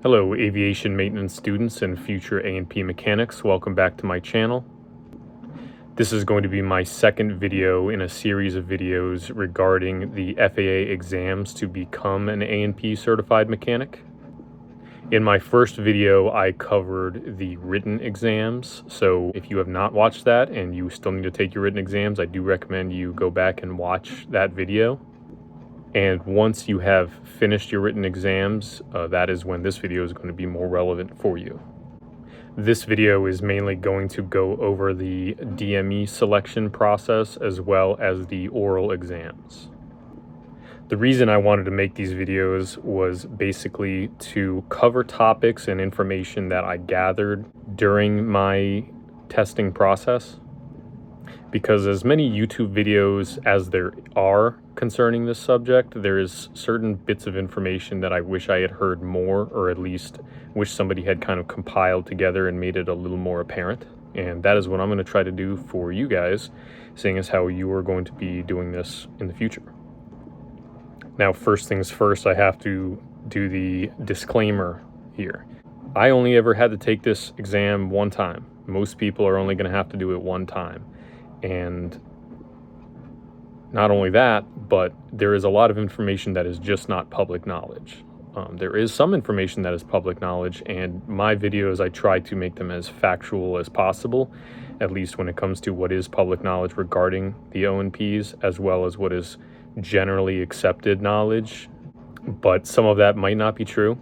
Hello, aviation maintenance students and future A&P mechanics. Welcome back to my channel. This is going to be my second video in a series of videos regarding the FAA exams to become an A&P certified mechanic. In my first video, I covered the written exams. So if you have not watched that and you still need to take your written exams, I do recommend you go back and watch that video. And once you have finished your written exams, that is when this video is going to be more relevant for you. This video is mainly going to go over the DME selection process as well as the oral exams. The reason I wanted to make these videos was basically to cover topics and information that I gathered during my testing process. Because as many YouTube videos as there are concerning this subject, there is certain bits of information that I wish I had heard more, or at least wish somebody had kind of compiled together and made it a little more apparent. And that is what I'm going to try to do for you guys, seeing as how you are going to be doing this in the future. Now, first things first, I have to do the disclaimer here. I only ever had to take this exam one time. Most people are only going to have to do it one time. And not only that, but there is a lot of information that is just not public knowledge. There is some information that is public knowledge, and my videos, I try to make them as factual as possible, at least when it comes to what is public knowledge regarding the O&Ps, as well as what is generally accepted knowledge. But some of that might not be true,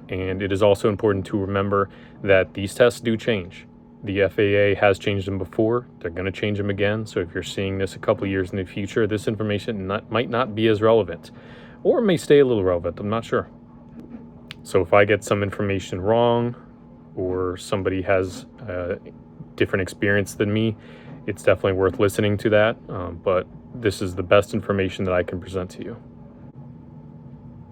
and it is also important to remember that these tests do change. The FAA has changed them before. They're going to change them again. So if you're seeing this a couple years in the future, this information might not be as relevant, or it may stay a little relevant. I'm not sure. So if I get some information wrong, or somebody has a different experience than me, it's definitely worth listening to that. But this is the best information that I can present to you.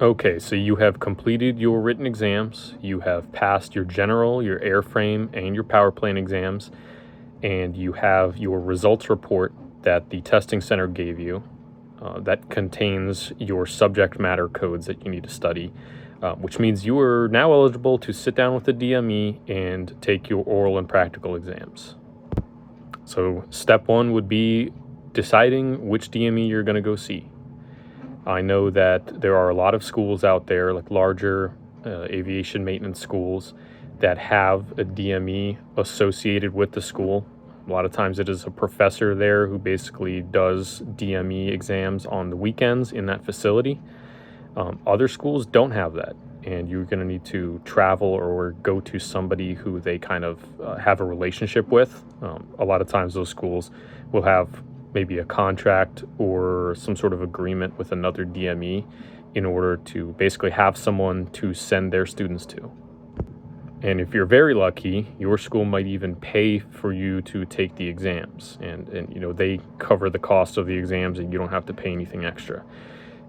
Okay, so you have completed your written exams, you have passed your general, your airframe, and your power plane exams, and you have your results report that the testing center gave you that contains your subject matter codes that you need to study, which means you are now eligible to sit down with the DME and take your oral and practical exams. So step one would be deciding which DME you're going to go see. I know that there are a lot of schools out there, like larger aviation maintenance schools, that have a DME associated with the school. A lot of times it is a professor there who basically does DME exams on the weekends in that facility. Other schools don't have that, and you're going to need to travel or go to somebody who they kind of have a relationship with. A lot of times those schools will have maybe a contract or some sort of agreement with another DME in order to basically have someone to send their students to. And if you're very lucky, your school might even pay for you to take the exams, and you know, they cover the cost of the exams and you don't have to pay anything extra.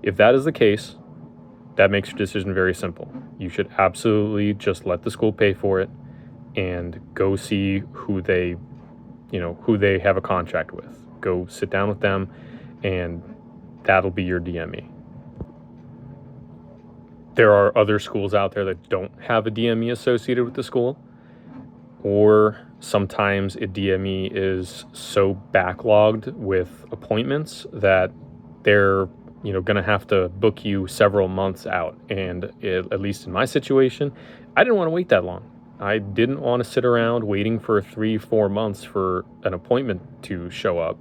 If that is the case, that makes your decision very simple. You should absolutely just let the school pay for it and go see who they have a contract with. Go sit down with them, and that'll be your DME. There are other schools out there that don't have a DME associated with the school, or sometimes a DME is so backlogged with appointments that they're going to have to book you several months out. And at least in my situation, I didn't want to wait that long. I didn't want to sit around waiting for 3-4 months for an appointment to show up.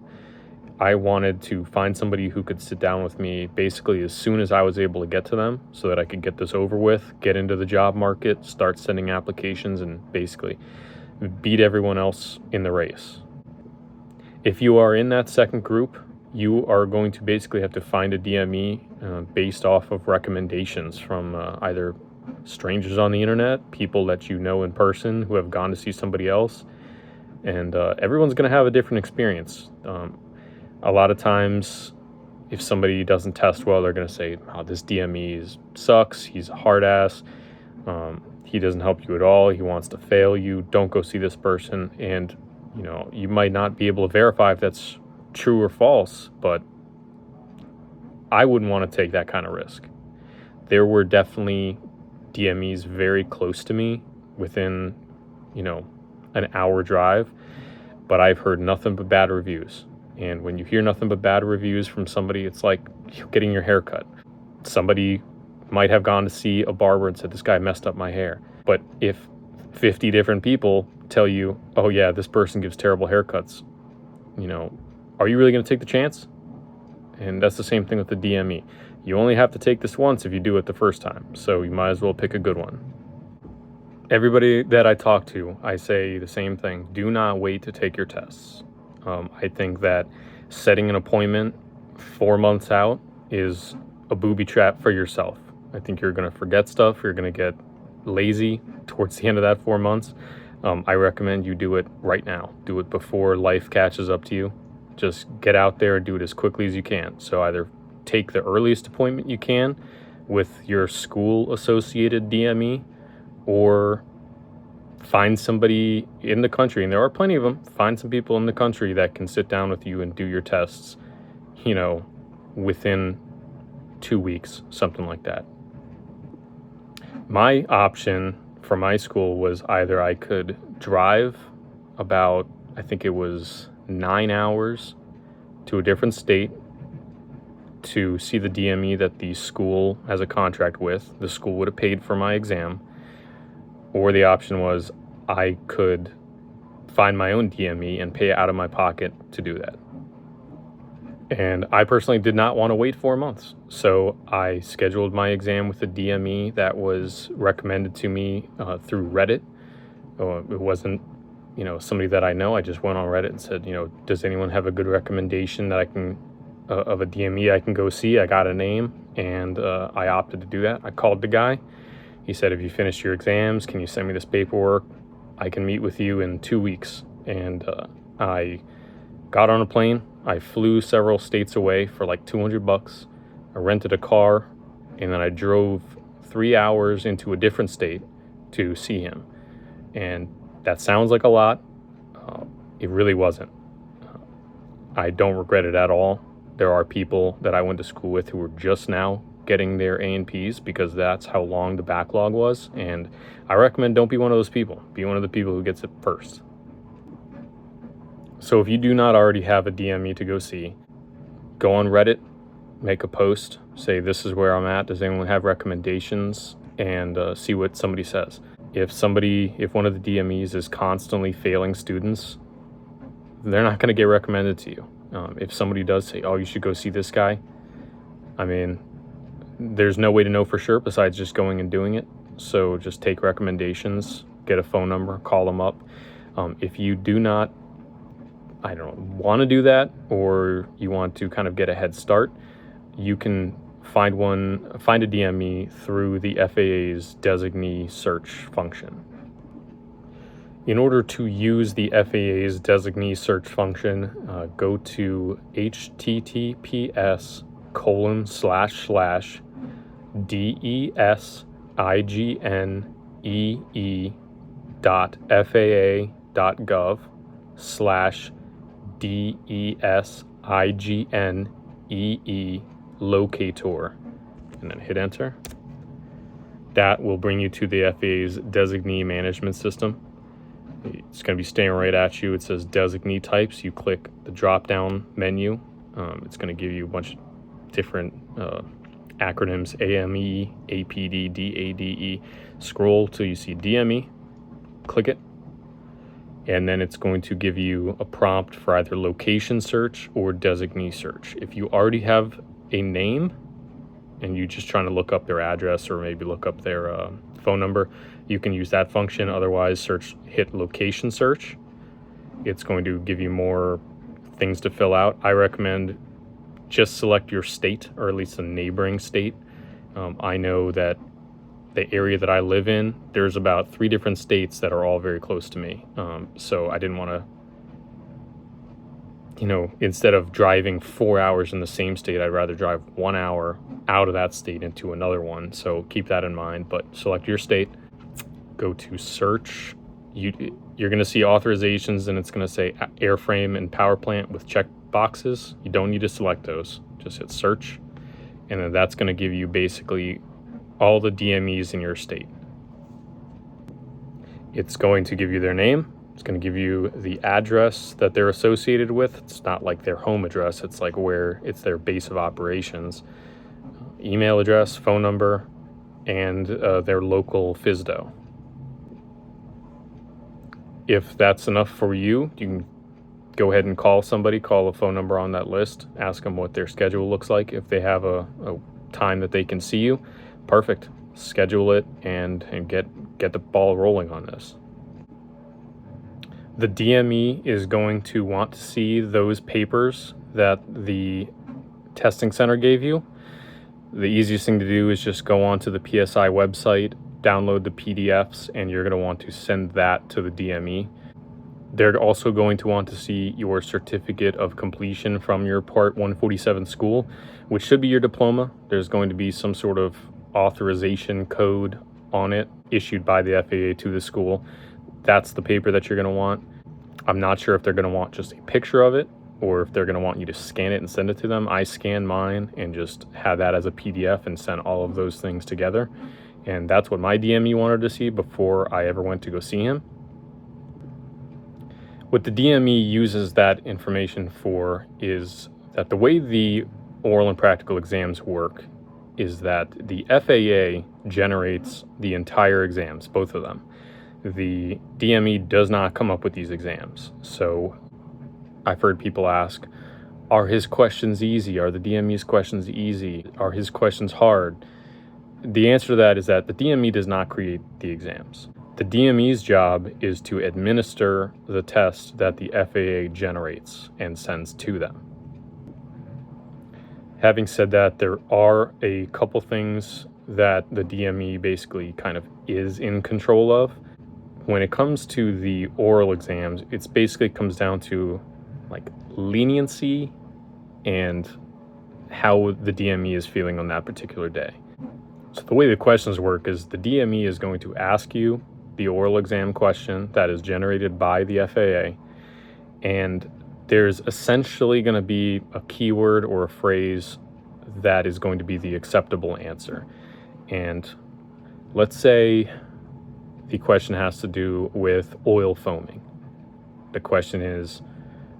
I wanted to find somebody who could sit down with me basically as soon as I was able to get to them, so that I could get this over with, get into the job market, start sending applications, and basically beat everyone else in the race. If you are in that second group, you are going to basically have to find a DME based off of recommendations from either strangers on the internet, people that you know in person who have gone to see somebody else, and everyone's going to have a different experience. A lot of times, if somebody doesn't test well, they're going to say, oh, this DME sucks, he's a hard ass, he doesn't help you at all, he wants to fail you, don't go see this person. And you might not be able to verify if that's true or false, but I wouldn't want to take that kind of risk. There were definitely DMEs very close to me within, an hour drive, but I've heard nothing but bad reviews. And when you hear nothing but bad reviews from somebody, it's like getting your hair cut. Somebody might have gone to see a barber and said, this guy messed up my hair. But if 50 different people tell you, oh yeah, this person gives terrible haircuts, are you really going to take the chance? And that's the same thing with the DME. You only have to take this once if you do it the first time, so you might as well pick a good one. Everybody that I talk to, I say the same thing. Do not wait to take your tests. I think that setting an appointment 4 months out is a booby trap for yourself. I think you're going to forget stuff. You're going to get lazy towards the end of that 4 months. I recommend you do it right now. Do it before life catches up to you. Just get out there and do it as quickly as you can. So either take the earliest appointment you can with your school-associated DME, or find somebody in the country, and there are plenty of them, find some people in the country that can sit down with you and do your tests, within 2 weeks, something like that. My option for my school was either I could drive about, I think it was 9 hours to a different state to see the DME that the school has a contract with. The school would have paid for my exam. Or the option was I could find my own DME and pay out of my pocket to do that. And I personally did not want to wait 4 months. So I scheduled my exam with a DME that was recommended to me through Reddit. It wasn't somebody that I know. I just went on Reddit and said, does anyone have a good recommendation that I can, of a DME I can go see? I got a name, and I opted to do that. I called the guy. He said, if you finish your exams, can you send me this paperwork? I can meet with you in 2 weeks. And I got on a plane. I flew several states away for like $200. I rented a car, and then I drove 3 hours into a different state to see him. And that sounds like a lot. It really wasn't. I don't regret it at all. There are people that I went to school with who were just now getting their A&Ps because that's how long the backlog was. And I recommend don't be one of those people. Be one of the people who gets it first. So if you do not already have a DME to go see, go on Reddit, make a post, say this is where I'm at. Does anyone have recommendations? And see what somebody says. If one of the DMEs is constantly failing students, they're not going to get recommended to you. If somebody does say, oh, you should go see this guy, there's no way to know for sure besides just going and doing it. So just take recommendations, get a phone number, call them up. If you do not, want to do that, or you want to kind of get a head start, you can find a DME through the FAA's Designee search function. In order to use the FAA's Designee search function, go to https://designee.faa.gov/designee locator, and then hit enter. That will bring you to the FAA's designee management system. It's going to be staring right at you. It says designee types. You click the drop down menu. It's going to give you a bunch of different acronyms: AME, APD, DADE. Scroll till you see DME, click it, and then it's going to give you a prompt for either location search or designee search. If you already have a name and you're just trying to look up their address or maybe look up their phone number, you can use that function. Otherwise, hit location search. It's going to give you more things to fill out. I recommend just select your state, or at least a neighboring state. I know that the area that I live in, there's about 3 different states that are all very close to me. So I didn't want to, instead of driving 4 hours in the same state, I'd rather drive 1 hour out of that state into another one. So keep that in mind, but select your state, go to search. You're going to see authorizations, and it's going to say airframe and power plant with check boxes. You don't need to select those. Just hit search, and then that's going to give you basically all the DMEs in your state. It's going to give you their name. It's going to give you the address that they're associated with. It's not like their home address. It's like where it's their base of operations. Email address, phone number, and their local FSDO. If that's enough for you, you can go ahead and call somebody, call a phone number on that list, ask them what their schedule looks like. If they have a time that they can see you, perfect. Schedule it and get the ball rolling on this. The DME is going to want to see those papers that the testing center gave you. The easiest thing to do is just go onto the PSI website, download the PDFs, and you're going to want to send that to the DME. They're also going to want to see your certificate of completion from your Part 147 school, which should be your diploma. There's going to be some sort of authorization code on it issued by the FAA to the school. That's the paper that you're going to want. I'm not sure if they're going to want just a picture of it or if they're going to want you to scan it and send it to them. I scanned mine and just had that as a PDF and sent all of those things together. And that's what my DME wanted to see before I ever went to go see him. What the DME uses that information for is that the way the oral and practical exams work is that the FAA generates the entire exams, both of them. The DME does not come up with these exams. So I've heard people ask, are his questions easy? Are the DME's questions easy? Are his questions hard? The answer to that is that the DME does not create the exams. The DME's job is to administer the test that the FAA generates and sends to them. Having said that, there are a couple things that the DME basically kind of is in control of. When it comes to the oral exams, it basically comes down to like leniency and how the DME is feeling on that particular day. So the way the questions work is the DME is going to ask you the oral exam question that is generated by the FAA, and there's essentially going to be a keyword or a phrase that is going to be the acceptable answer. And let's say the question has to do with oil foaming. The question is,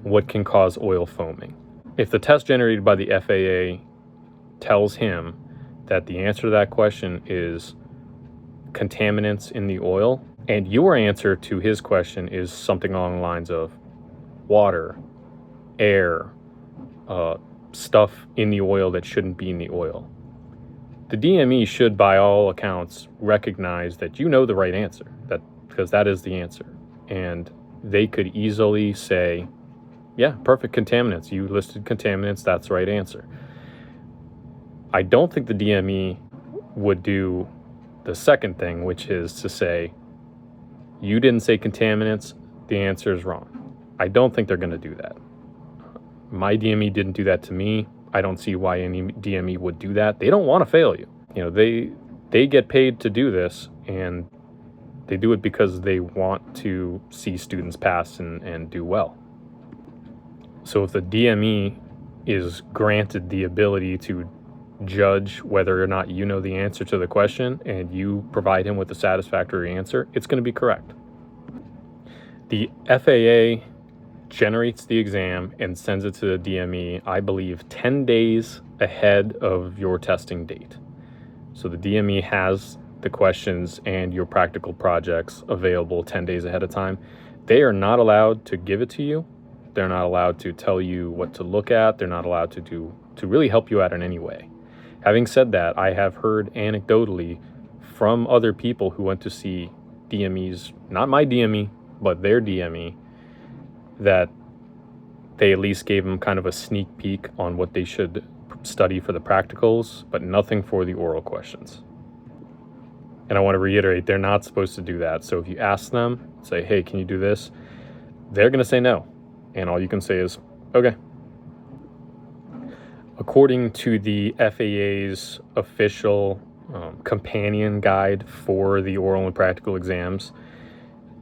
what can cause oil foaming? If the test generated by the FAA tells him that the answer to that question is contaminants in the oil, and your answer to his question is something along the lines of water, air, stuff in the oil that shouldn't be in the oil, the DME should, by all accounts, recognize that you know the right answer, because that is the answer. And they could easily say, yeah, perfect, contaminants. You listed contaminants, that's the right answer. I don't think the DME would do the second thing, which is to say, you didn't say contaminants, the answer is wrong. I don't think they're going to do that. My DME didn't do that to me. I don't see why any DME would do that. They don't want to fail you. You know, they get paid to do this, and they do it because they want to see students pass and do well. So if the DME is granted the ability to judge whether or not you know the answer to the question and you provide him with a satisfactory answer, it's going to be correct. The FAA generates the exam and sends it to the DME, I believe, 10 days ahead of your testing date. So the DME has the questions and your practical projects available 10 days ahead of time. They are not allowed to give it to you. They're not allowed to tell you what to look at. They're not allowed to really help you out in any way. Having said that, I have heard anecdotally from other people who went to see DMEs, not my DME, but their DME, that they at least gave them kind of a sneak peek on what they should study for the practicals, but nothing for the oral questions. And I want to reiterate, they're not supposed to do that. So if you ask them, say, hey, can you do this? They're going to say no. And all you can say is, okay. According to the FAA's official companion guide for the oral and practical exams,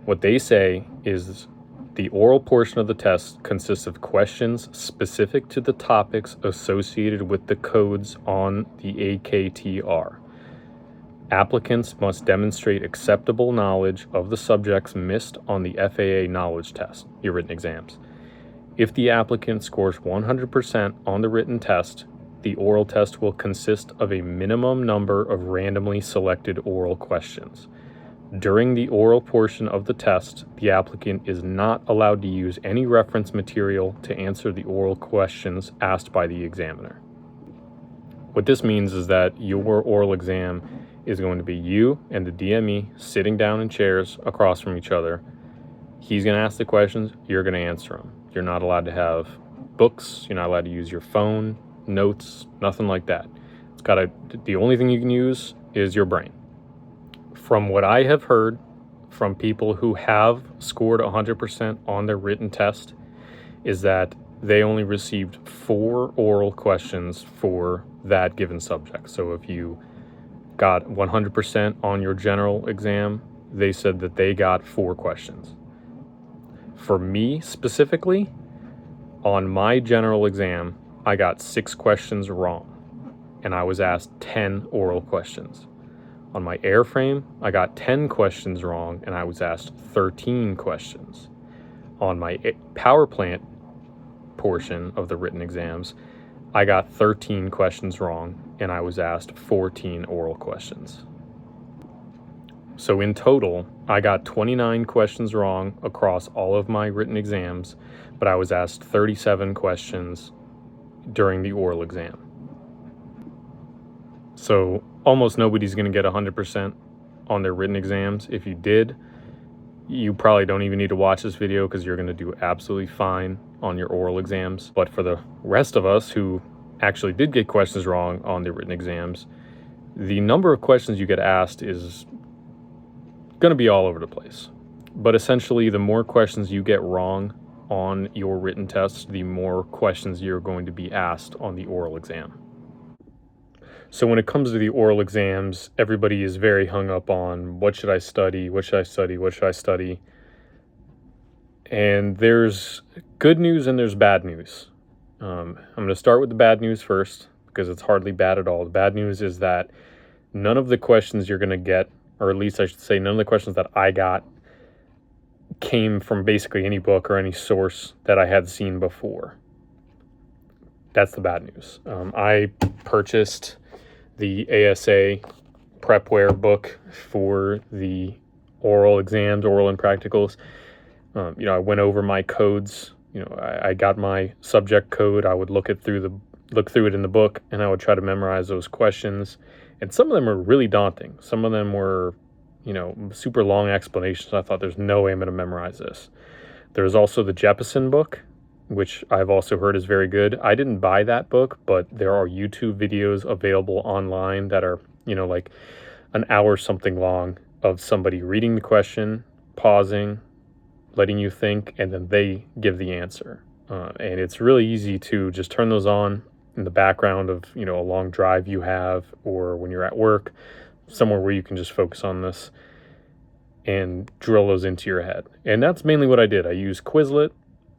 what they say is the oral portion of the test consists of questions specific to the topics associated with the codes on the AKTR. Applicants must demonstrate acceptable knowledge of the subjects missed on the FAA knowledge test, your written exams. If the applicant scores 100% on the written test, the oral test will consist of a minimum number of randomly selected oral questions. During the oral portion of the test, the applicant is not allowed to use any reference material to answer the oral questions asked by the examiner. What this means is that your oral exam is going to be you and the DME sitting down in chairs across from each other. He's going to ask the questions, you're going to answer them. You're not allowed to have books, you're not allowed to use your phone, notes, nothing like that. The only thing you can use is your brain. From what I have heard from people who have scored 100% on their written test is that they only received 4 oral questions for that given subject. So if you got 100% on your general exam, they said that they got 4 questions. For me specifically, on my general exam, I got 6 questions wrong, and I was asked 10 oral questions. On my airframe, I got 10 questions wrong, and I was asked 13 questions. On my power plant portion of the written exams, I got 13 questions wrong, and I was asked 14 oral questions. So in total, I got 29 questions wrong across all of my written exams, but I was asked 37 questions during the oral exam. So almost nobody's going to get 100% on their written exams. If you did, you probably don't even need to watch this video because you're going to do absolutely fine on your oral exams. But for the rest of us who actually did get questions wrong on the written exams, the number of questions you get asked is going to be all over the place. But essentially, the more questions you get wrong on your written test, the more questions you're going to be asked on the oral exam. So when it comes to the oral exams, everybody is very hung up on what should I study, what should I study, what should I study? And there's good news and there's bad news. I'm going to start with the bad news first because it's hardly bad at all. The bad news is that none of the questions you're going to get, or at least I should say none of the questions that I got, came from basically any book or any source that I had seen before. That's the bad news. I purchased the ASA prepware book for the oral exams, oral and practicals. I went over my codes. I got my subject code. I would look through it in the book, and I would try to memorize those questions. And some of them were really daunting. Some of them were, super long explanations. I thought there's no way I'm going to memorize this. There's also the Jeppesen book, which I've also heard is very good. I didn't buy that book, but there are YouTube videos available online that are, like an hour something long of somebody reading the question, pausing, letting you think, and then they give the answer. And it's really easy to just turn those on in the background of, a long drive you have, or when you're at work, somewhere where you can just focus on this and drill those into your head. And that's mainly what I did. I used Quizlet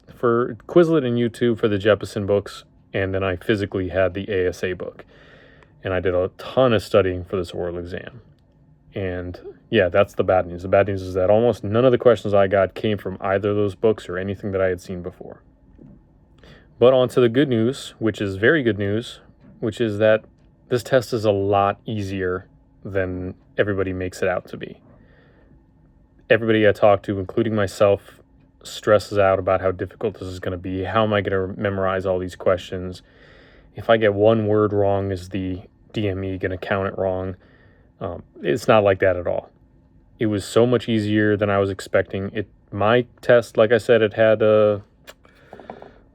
and YouTube for the Jeppesen books, and then I physically had the ASA book. And I did a ton of studying for this oral exam. And yeah, that's the bad news. The bad news is that almost none of the questions I got came from either of those books or anything that I had seen before. But on to the good news, which is very good news, which is that this test is a lot easier than everybody makes it out to be. Everybody I talk to, including myself, stresses out about how difficult this is going to be. How am I going to memorize all these questions? If I get one word wrong, is the DME going to count it wrong? It's not like that at all. It was so much easier than I was expecting. My test, like I said, it had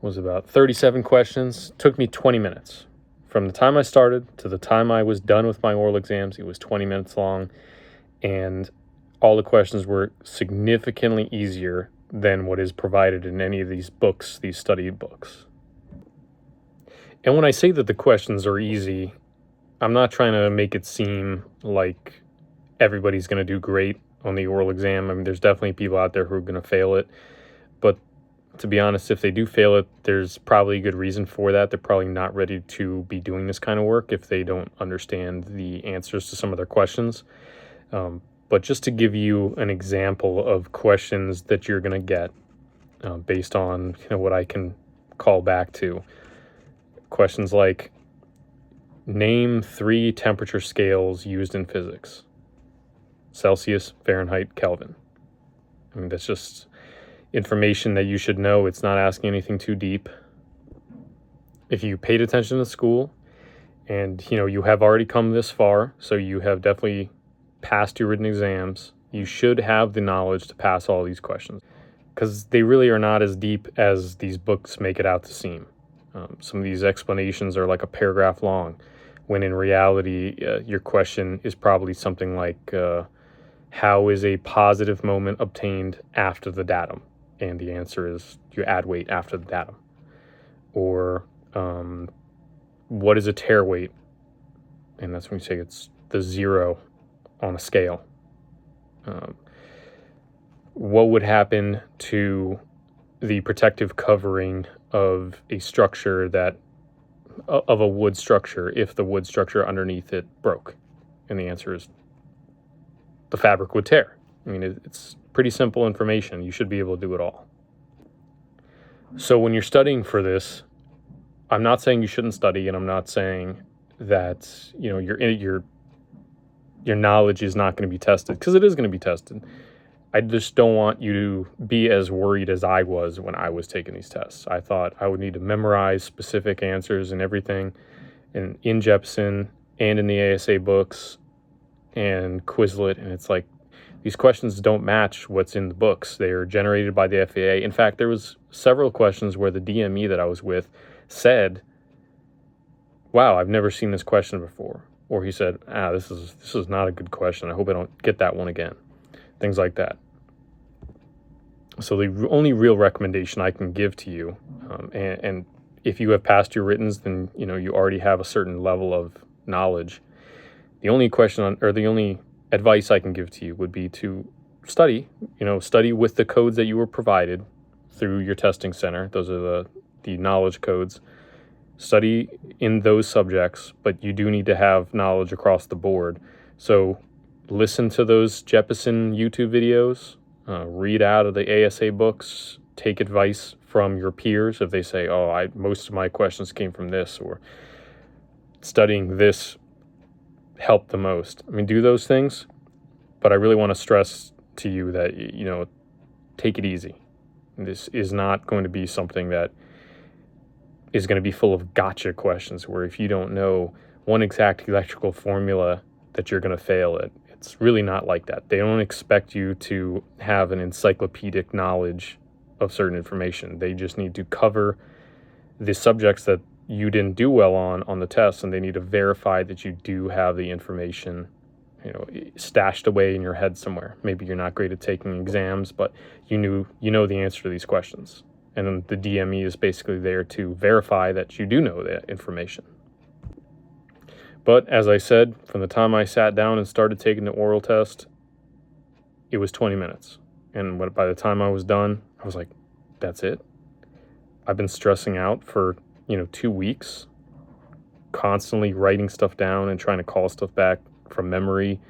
was about 37 questions. Took me 20 minutes. From the time I started to the time I was done with my oral exams, it was 20 minutes long, and all the questions were significantly easier than what is provided in any of these books, these study books. And when I say that the questions are easy, I'm not trying to make it seem like everybody's going to do great on the oral exam. I mean, there's definitely people out there who are going to fail it, but To be honest, if they do fail it, there's probably a good reason for that. They're probably not ready to be doing this kind of work if they don't understand the answers to some of their questions. But just to give you an example of questions that you're going to get based on what I can call back to, questions like, name 3 temperature scales used in physics: Celsius, Fahrenheit, Kelvin. I mean, that's just information that you should know. It's not asking anything too deep. If you paid attention to school and you have already come this far, so you have definitely passed your written exams, you should have the knowledge to pass all these questions, because they really are not as deep as these books make it out to seem. Some of these explanations are like a paragraph long, when in reality your question is probably something like, how is a positive moment obtained after the datum? And the answer is you add weight after the datum. Or what is a tare weight? And that's when you say it's the 0 on a scale. What would happen to the protective covering of a structure of a wood structure if the wood structure underneath it broke? And the answer is the fabric would tear. I mean, it's pretty simple information. You should be able to do it all. So when you're studying for this, I'm not saying you shouldn't study, and I'm not saying that your knowledge is not going to be tested, because it is going to be tested. I just don't want you to be as worried as I was when I was taking these tests. I thought I would need to memorize specific answers and everything, and in Jeppesen and in the ASA books and Quizlet, and it's like, these questions don't match what's in the books. They are generated by the FAA. In fact, there was several questions where the DME that I was with said, wow, I've never seen this question before. Or he said, this is not a good question. I hope I don't get that one again. Things like that. So the only real recommendation I can give to you, and if you have passed your writtens, then you already have a certain level of knowledge. The only advice I can give to you would be to study with the codes that you were provided through your testing center. Those are the knowledge codes. Study in those subjects, but you do need to have knowledge across the board. So listen to those Jeppesen YouTube videos, read out of the ASA books, take advice from your peers if they say, most of my questions came from this, or studying this helped the most. I mean, do those things, but I really want to stress to you that, take it easy. This is not going to be something that is going to be full of gotcha questions where if you don't know one exact electrical formula that you're going to fail at. It's really not like that. They don't expect you to have an encyclopedic knowledge of certain information. They just need to cover the subjects that you didn't do well on the test, and they need to verify that you do have the information stashed away in your head somewhere. Maybe you're not great at taking exams, but you know the answer to these questions. And then the DME is basically there to verify that you do know that information. But as I said, from the time I sat down and started taking the oral test, it was 20 minutes. And by the time I was done, I was like, that's it? I've been stressing out for 2 weeks, constantly writing stuff down and trying to call stuff back from memory,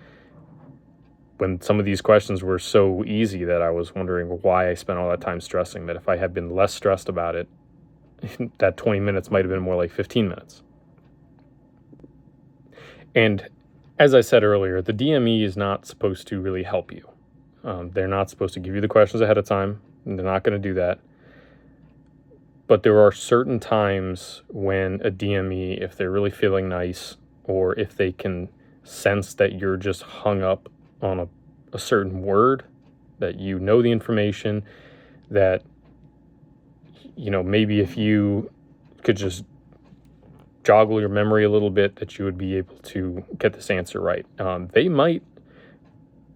when some of these questions were so easy that I was wondering why I spent all that time stressing, that if I had been less stressed about it, that 20 minutes might have been more like 15 minutes. And as I said earlier, the DME is not supposed to really help you. They're not supposed to give you the questions ahead of time, and they're not going to do that. But there are certain times when a DME, if they're really feeling nice, or if they can sense that you're just hung up on a certain word, that you know the information, that maybe if you could just joggle your memory a little bit, that you would be able to get this answer right. They might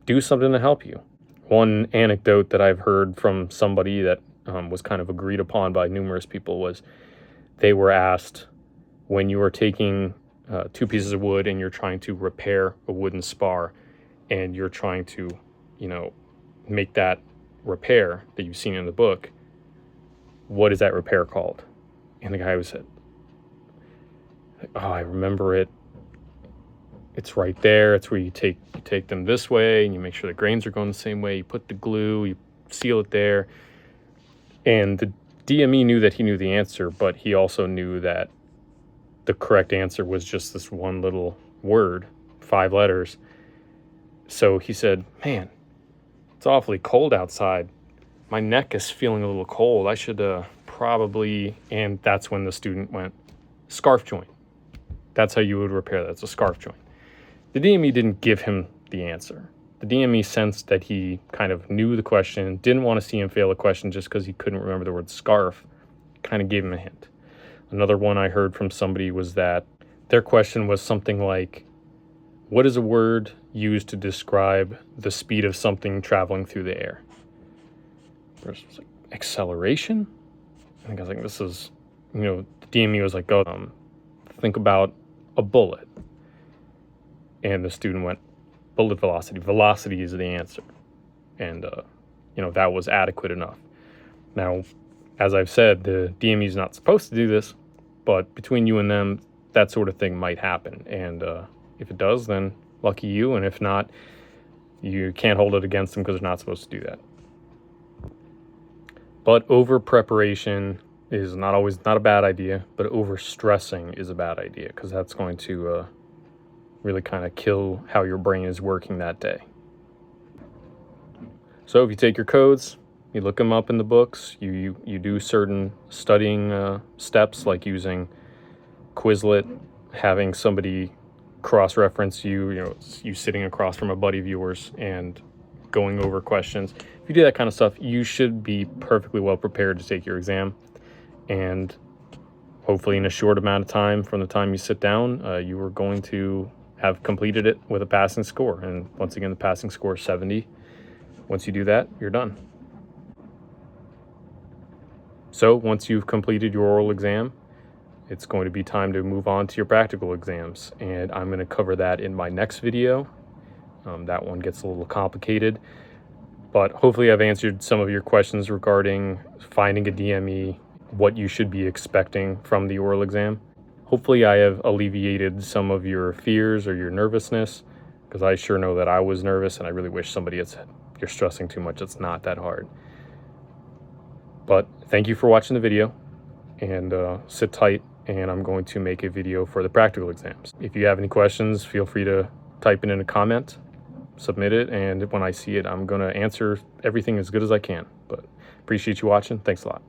do something to help you. One anecdote that I've heard from somebody that was kind of agreed upon by numerous people was they were asked, when you are taking 2 pieces of wood and you're trying to repair a wooden spar, and you're trying to make that repair that you've seen in the book, what is that repair called? And the guy said, oh, I remember it. It's right there. It's where you take them this way and you make sure the grains are going the same way. You put the glue, you seal it there. And the DME knew that he knew the answer, but he also knew that the correct answer was just this one little word, 5 letters. So he said, man, it's awfully cold outside. My neck is feeling a little cold. I should probably, and that's when the student went, scarf joint. That's how you would repair that. It's a scarf joint. The DME didn't give him the answer. The DME sensed that he kind of knew the question, didn't want to see him fail a question just because he couldn't remember the word scarf, kind of gave him a hint. Another one I heard from somebody was that their question was something like, what is a word used to describe the speed of something traveling through the air? Like, acceleration? I think I was like, this is, the DME was like, oh, think about a bullet. And the student went, bullet velocity. Velocity is the answer. And, that was adequate enough. Now, as I've said, the DME is not supposed to do this, but between you and them, that sort of thing might happen. And if it does, then lucky you. And if not, you can't hold it against them because they're not supposed to do that. But over preparation is not a bad idea, but over stressing is a bad idea because that's going to really kind of kill how your brain is working that day. So if you take your codes, you look them up in the books, you do certain studying steps like using Quizlet, having somebody cross-reference you sitting across from a buddy of yours and going over questions. If you do that kind of stuff, you should be perfectly well prepared to take your exam. And hopefully in a short amount of time from the time you sit down, you are going to have completed it with a passing score. And once again, the passing score is 70. Once you do that, you're done. So once you've completed your oral exam, it's going to be time to move on to your practical exams. And I'm going to cover that in my next video. That one gets a little complicated, but hopefully I've answered some of your questions regarding finding a DME, what you should be expecting from the oral exam. Hopefully I have alleviated some of your fears or your nervousness, because I sure know that I was nervous and I really wish somebody had said, you're stressing too much, it's not that hard. But thank you for watching the video, and sit tight, and I'm going to make a video for the practical exams. If you have any questions, feel free to type it in a comment, submit it, and when I see it, I'm going to answer everything as good as I can. But appreciate you watching. Thanks a lot.